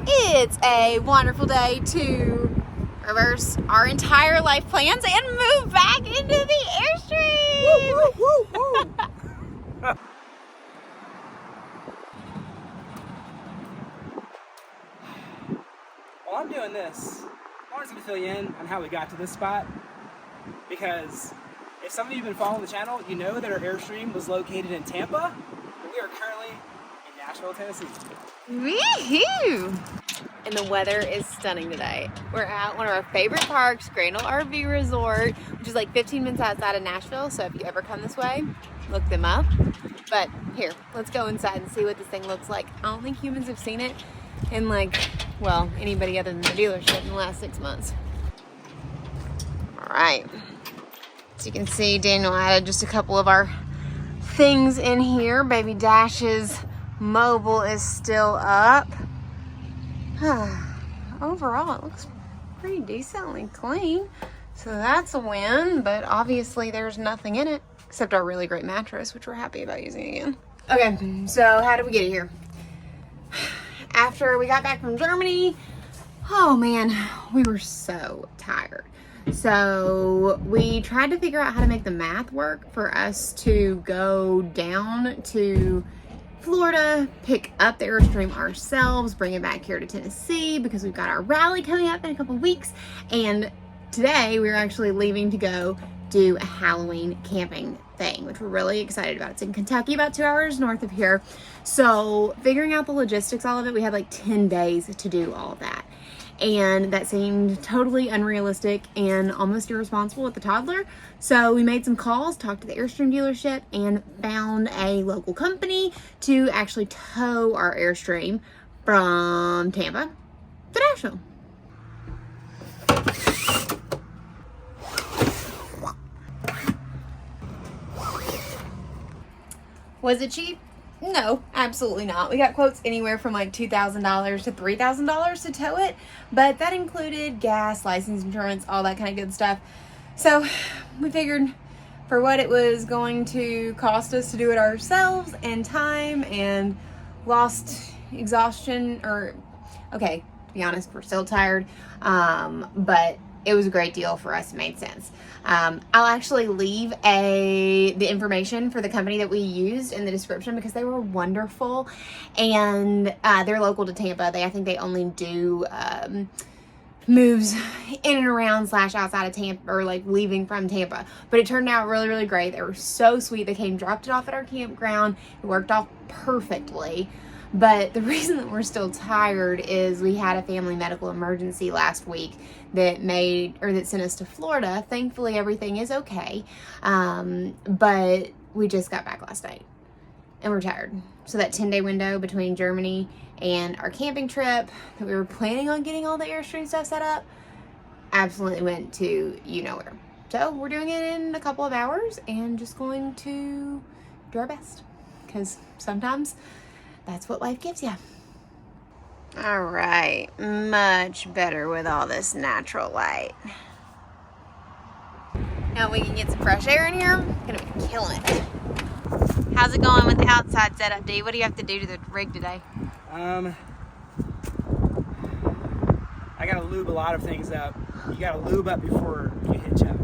It's a wonderful day to reverse our entire life plans and move back into the Airstream. Woo, woo, woo, woo. While I'm doing this, I wanted to fill you in on how we got to this spot, because if some of you have been following the channel, you know that our Airstream was located in Tampa, and we are currently in Nashville, Tennessee. Woohoo! And the weather is stunning today. We're at one of our favorite parks, Grandel RV Resort, which is like 15 minutes outside of Nashville. So if you ever come this way, look them up. But here, let's go inside and see what this thing looks like. I don't think humans have seen it in well, anybody other than the dealership in the last 6 months. All right. As you can see, Daniel added just a couple of our things in here. Baby Dash's mobile is still up. Overall, it looks pretty decently clean. So that's a win, but obviously there's nothing in it except our really great mattress, which we're happy about using again. Okay, so how did we get here? After we got back from Germany, oh man, we were so tired. So we tried to figure out how to make the math work for us to go down to Florida, pick up the Airstream ourselves, bring it back here to Tennessee because we've got our rally coming up in a couple of weeks. And today we're actually leaving to go do a Halloween camping thing, which we're really excited about. It's in Kentucky, about 2 hours north of here. So figuring out the logistics, all of it, we had like 10 days to do all of that. And that seemed totally unrealistic and almost irresponsible with the toddler. So we made some calls, talked to the Airstream dealership, and found a local company to actually tow our Airstream from Tampa to Nashville. Was it cheap? No, absolutely not. We got quotes anywhere from like $2,000 to $3,000 to tow it, but that included gas, license, insurance, all that kind of good stuff. So we figured for what it was going to cost us to do it ourselves, and time and lost exhaustion, okay, to be honest, we're still tired, but it was a great deal for us. It made sense. I'll actually leave the information for the company that we used in the description because they were wonderful, and they're local to Tampa. I think they only do moves in and around / outside of Tampa, or like leaving from Tampa. But it turned out really, really great. They were so sweet. They came, dropped it off at our campground. It worked off perfectly. But the reason that we're still tired is we had a family medical emergency last week that sent us to Florida. Thankfully, everything is okay. But we just got back last night and we're tired. So that 10-day window between Germany and our camping trip that we were planning on getting all the Airstream stuff set up absolutely went to you-know-where. So we're doing it in a couple of hours and just going to do our best, because sometimes that's what life gives you. All right, much better with all this natural light. Now we can get some fresh air in here. Gonna be killing it. How's it going with the outside setup, D? What do you have to do to the rig today? I gotta lube a lot of things up. You gotta lube up before you hitch up.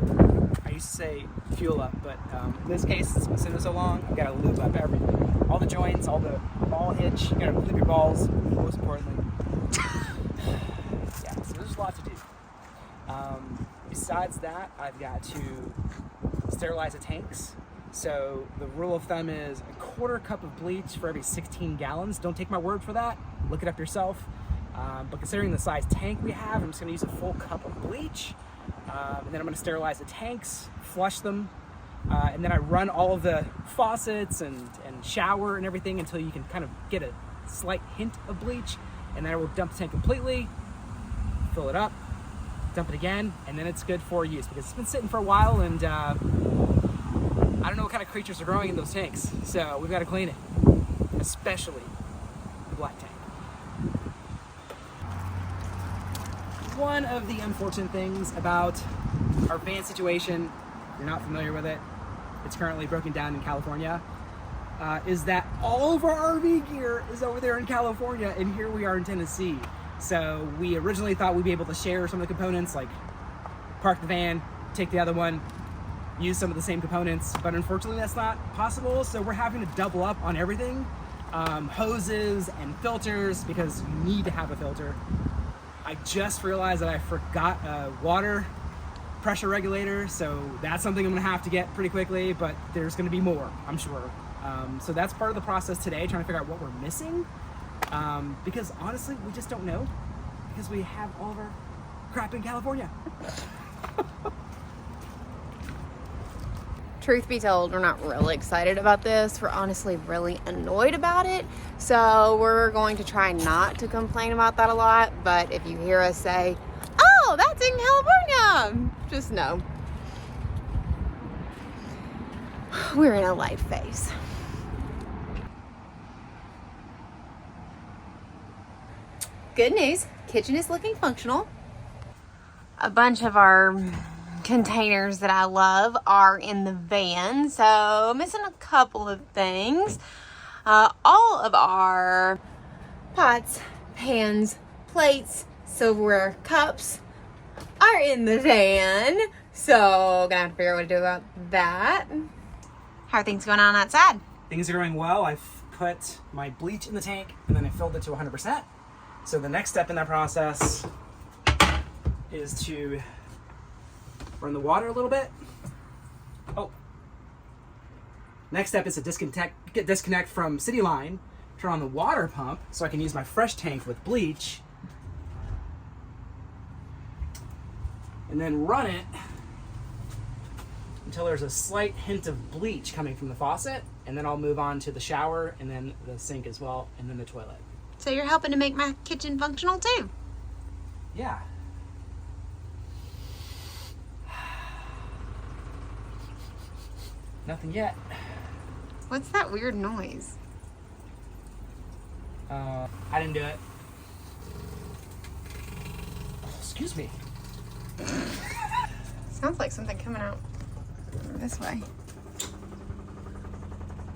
I used to say fuel up, but in this case, since it's been sitting so long, you gotta lube up everything. All the joints, all the ball hitch, you gotta lube your balls, most importantly. Yeah, so there's a lot to do. Besides that, I've got to sterilize the tanks. So the rule of thumb is a 1/4 cup of bleach for every 16 gallons. Don't take my word for that. Look it up yourself. But considering the size tank we have, I'm just gonna use a full cup of bleach. And then I'm gonna sterilize the tanks, flush them, and then I run all of the faucets and shower and everything until you can kind of get a slight hint of bleach. And then I will dump the tank completely, fill it up, dump it again, and then it's good for use because it's been sitting for a while, and I don't know what kind of creatures are growing in those tanks, so we've got to clean it, especially the black tank. One of the unfortunate things about our van situation, if you're not familiar with it, it's currently broken down in California. is that all of our RV gear is over there in California, and here we are in Tennessee. So we originally thought we'd be able to share some of the components, like park the van, take the other one, use some of the same components, but unfortunately that's not possible. So we're having to double up on everything, hoses and filters, because you need to have a filter. I just realized that I forgot a water pressure regulator, so that's something I'm gonna have to get pretty quickly, but there's gonna be more, I'm sure. So that's part of the process today, trying to figure out what we're missing, because honestly, we just don't know, because we have all of our crap in California. Truth be told, we're not really excited about this. We're honestly really annoyed about it. So we're going to try not to complain about that a lot, but if you hear us say, oh, that's in California, just know we're in a life phase. Good news, kitchen is looking functional. A bunch of our containers that I love are in the van, so missing a couple of things. All of our pots, pans, plates, silverware, cups are in the van, so gonna have to figure out what to do about that. How are things going on outside? Things are going well. I've put my bleach in the tank and then I filled it to 100%. So the next step in that process is to run the water a little bit. Oh. Next step is to disconnect from city line, turn on the water pump so I can use my fresh tank with bleach, and then run it until there's a slight hint of bleach coming from the faucet, and then I'll move on to the shower and then the sink as well, and then the toilet. So you're helping to make my kitchen functional too? Yeah. Nothing yet. What's that weird noise? I didn't do it. Oh, excuse me. Sounds like something coming out this way.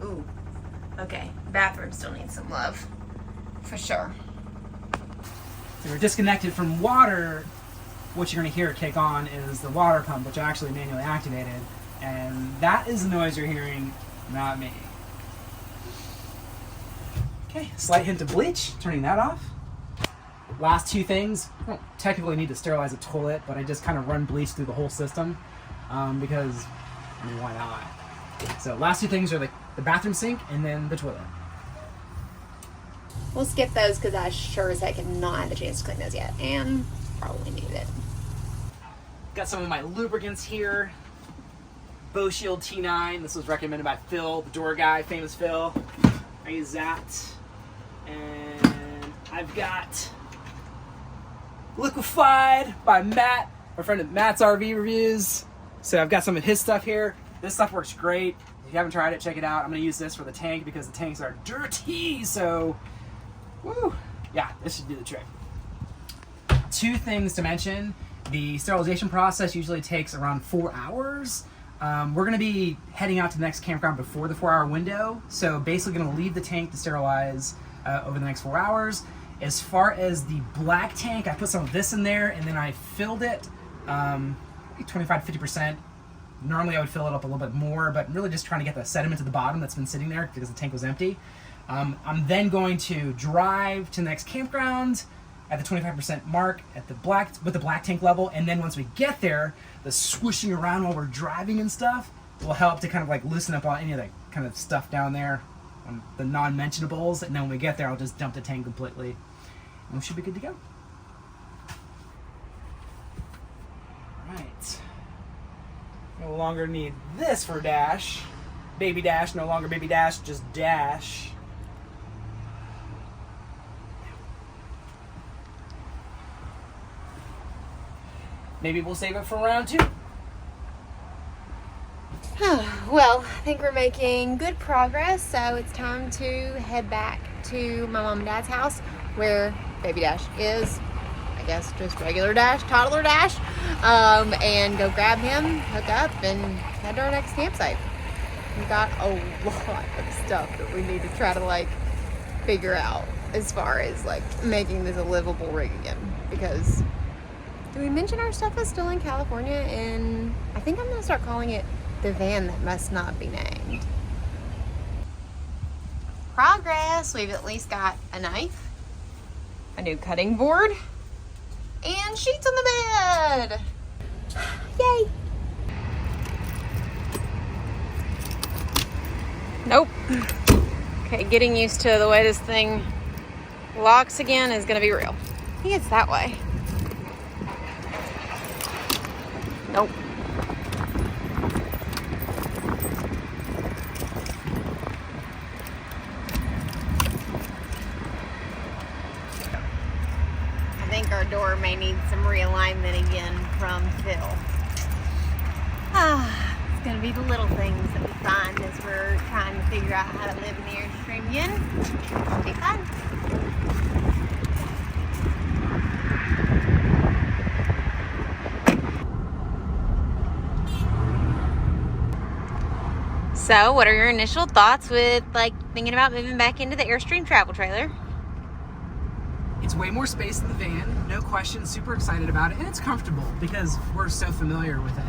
Ooh. Okay. Bathroom still needs some love. For sure. So we're disconnected from water. What you're going to hear kick on is the water pump, which I actually manually activated. And that is the noise you're hearing, not me. Okay, slight hint of bleach, turning that off. Last two things, I don't technically need to sterilize the toilet, but I just kind of run bleach through the whole system because, I mean, why not? So last two things are the bathroom sink and then the toilet. We'll skip those because I sure as heck have not had a chance to clean those yet, and probably need it. Got some of my lubricants here. Bow Shield T9. This was recommended by Phil, the door guy, famous Phil. I use that. And I've got Liquefied by Matt, my friend at Matt's RV Reviews. So I've got some of his stuff here. This stuff works great. If you haven't tried it, check it out. I'm going to use this for the tank because the tanks are dirty. So, woo, yeah, this should do the trick. Two things to mention. The sterilization process usually takes around 4 hours. We're going to be heading out to the next campground before the 4-hour window. So basically going to leave the tank to sterilize over the next 4 hours. As far as the black tank, I put some of this in there and then I filled it 25 to 50%. Normally I would fill it up a little bit more, but really just trying to get the sediment to the bottom that's been sitting there because the tank was empty. I'm then going to drive to the next campground at the 25% mark at the with the black tank level, and then once we get there, the swooshing around while we're driving and stuff will help to kind of like loosen up on any of that kind of stuff down there, the non-mentionables, and then when we get there, I'll just dump the tank completely, and we should be good to go. Right. No longer need this for Dash. Baby Dash, no longer Baby Dash, just Dash. Maybe we'll save it for round 2. Well, I think we're making good progress, so it's time to head back to my mom and dad's house where Baby Dash is. I guess just regular Dash, toddler Dash, and go grab him, hook up, and head to our next campsite. we've got a lot of stuff that we need to try to like figure out as far as like making this a livable rig again. Because did we mention our stuff is still in California? And I think I'm gonna start calling it the van that must not be named. Progress. We've at least got a knife, a new cutting board, and sheets on the bed. Yay. Nope. Okay, getting used to the way this thing locks again is gonna be real. I think it's that way. Nope. I think our door may need some realignment again from Phil. It's gonna be the little things that we find as we're trying to figure out how to live in the Airstream again. It'll be fun. So, what are your initial thoughts with like thinking about moving back into the Airstream travel trailer? It's way more space in the van, no question, super excited about it, and it's comfortable because we're so familiar with it.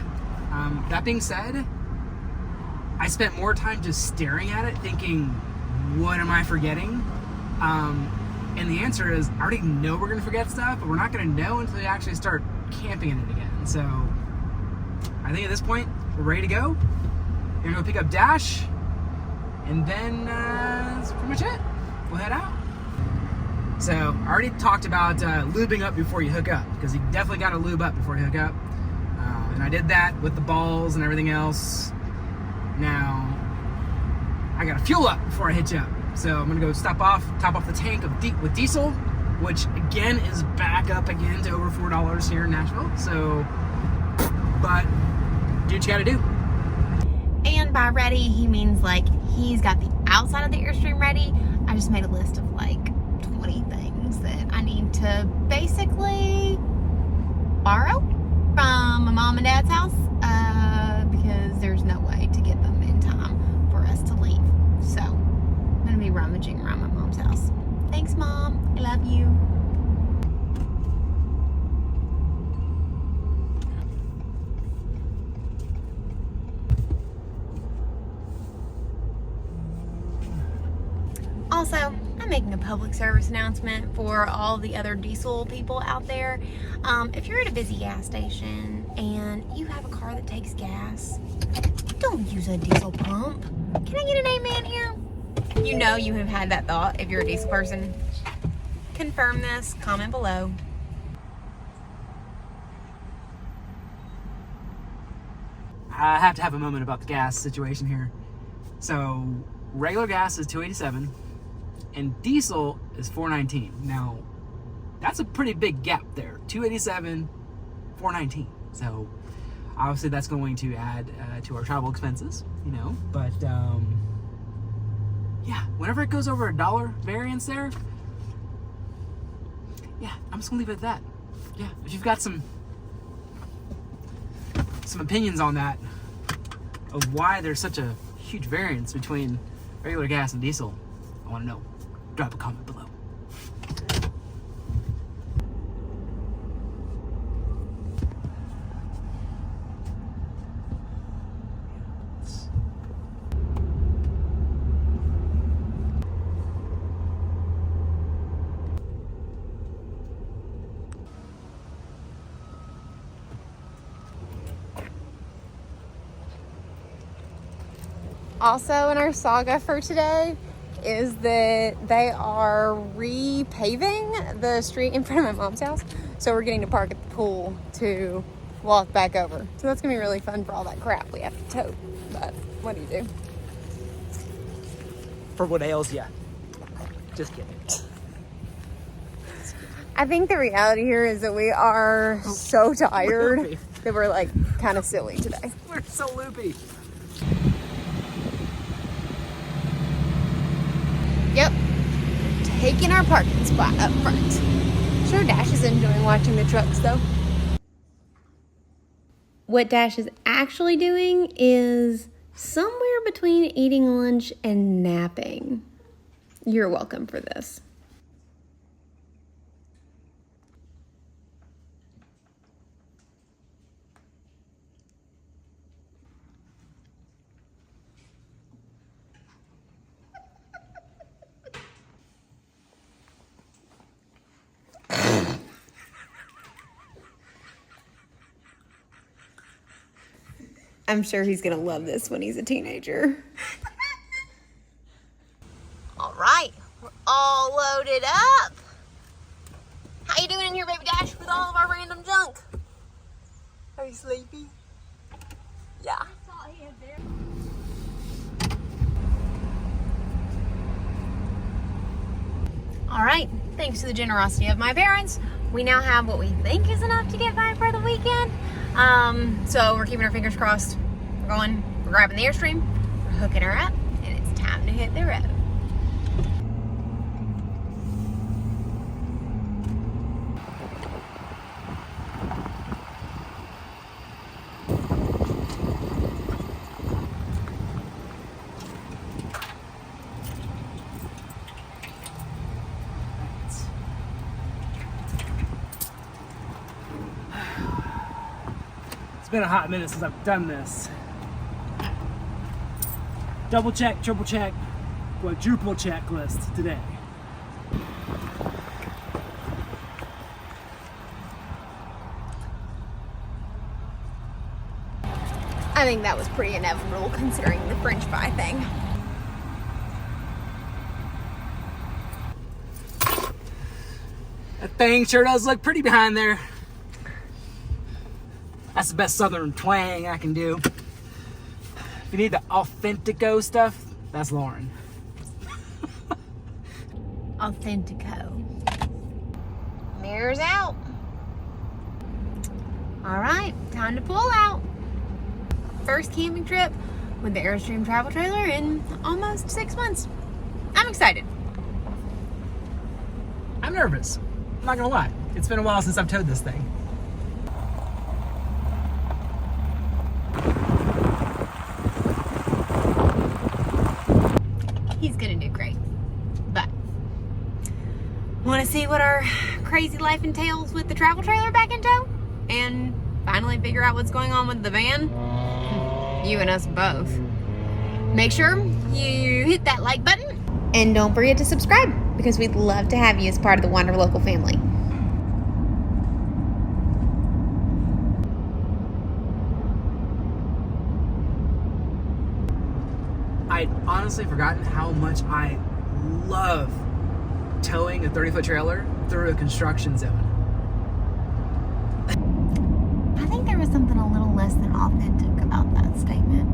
That being said, I spent more time just staring at it thinking, what am I forgetting? And the answer is, I already know we're gonna forget stuff, but we're not gonna know until we actually start camping in it again. So I think at this point, we're ready to go. We're gonna go pick up Dash, and then that's pretty much it. We'll head out. So I already talked about lubing up before you hook up, because you definitely got to lube up before you hook up. And I did that with the balls and everything else. Now I got to fuel up before I hit you up. So I'm gonna go top off the tank with diesel, which again is back up again to over $4 here in Nashville. So, but do what you got to do. And by ready, he means like he's got the outside of the Airstream ready. I just made a list of like 20 things that I need to basically borrow from my mom and dad's house because there's no way to get them in time for us to leave. So I'm gonna be rummaging around my mom's house. Thanks, Mom. I love you. Also, I'm making a public service announcement for all the other diesel people out there. If you're at a busy gas station and you have a car that takes gas, don't use a diesel pump. Can I get an amen here? You know you have had that thought if you're a diesel person. Confirm this, comment below. I have to have a moment about the gas situation here. So regular gas is $2.87 and diesel is $4.19. Now that's a pretty big gap there. $2.87, $4.19. So obviously that's going to add to our travel expenses, you know, but yeah, whenever it goes over $1 variance there, yeah, I'm just gonna leave it at that. Yeah, if you've got some opinions on that, of why there's such a huge variance between regular gas and diesel, I want to know. Drop a comment below. Also in our saga for today is that they are repaving the street in front of my mom's house. So we're getting to park at the pool to walk back over. So that's gonna be really fun for all that crap we have to tote. But what do you do? For what ails ya. Just kidding. I think the reality here is that we are so tired Loopy. that we're like kind of silly today. We're so loopy. Yep, taking our parking spot up front. Sure, Dash is enjoying watching the trucks though. What Dash is actually doing is somewhere between eating lunch and napping. You're welcome for this. I'm sure he's gonna love this when he's a teenager. All right, we're all loaded up. How you doing in here, baby Dash, with all of our random junk? Are you sleepy? Yeah. All right, thanks to the generosity of my parents, we now have what we think is enough to get by for the weekend. So we're keeping our fingers crossed. We're grabbing the Airstream, we're hooking her up, and it's time to hit the road. It's been a hot minute since I've done this. Double check, triple check, quadruple checklist today. I think that was pretty inevitable considering the French fry thing. That thing sure does look pretty behind there. That's the best southern twang I can do. If you need the authentico stuff, that's Lauren. Authentico. Mirrors out. All right, time to pull out. First camping trip with the Airstream travel trailer in almost 6 months. I'm excited. I'm nervous. I'm not gonna lie. It's been a while since I've towed this thing. He's gonna do great. But want to see what our crazy life entails with the travel trailer back in tow? And finally figure out what's going on with the van? You and us both. Make sure you hit that like button. And don't forget to subscribe, because we'd love to have you as part of the Wanderlocal family. I'd honestly forgotten how much I love towing a 30-foot trailer through a construction zone. I think there was something a little less than authentic about that statement.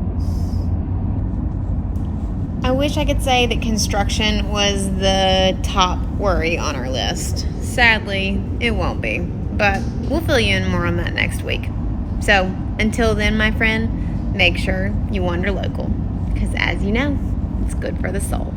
I wish I could say that construction was the top worry on our list. Sadly, it won't be, but we'll fill you in more on that next week. So, until then, my friend, make sure you wander local, because as you know, it's good for the soul.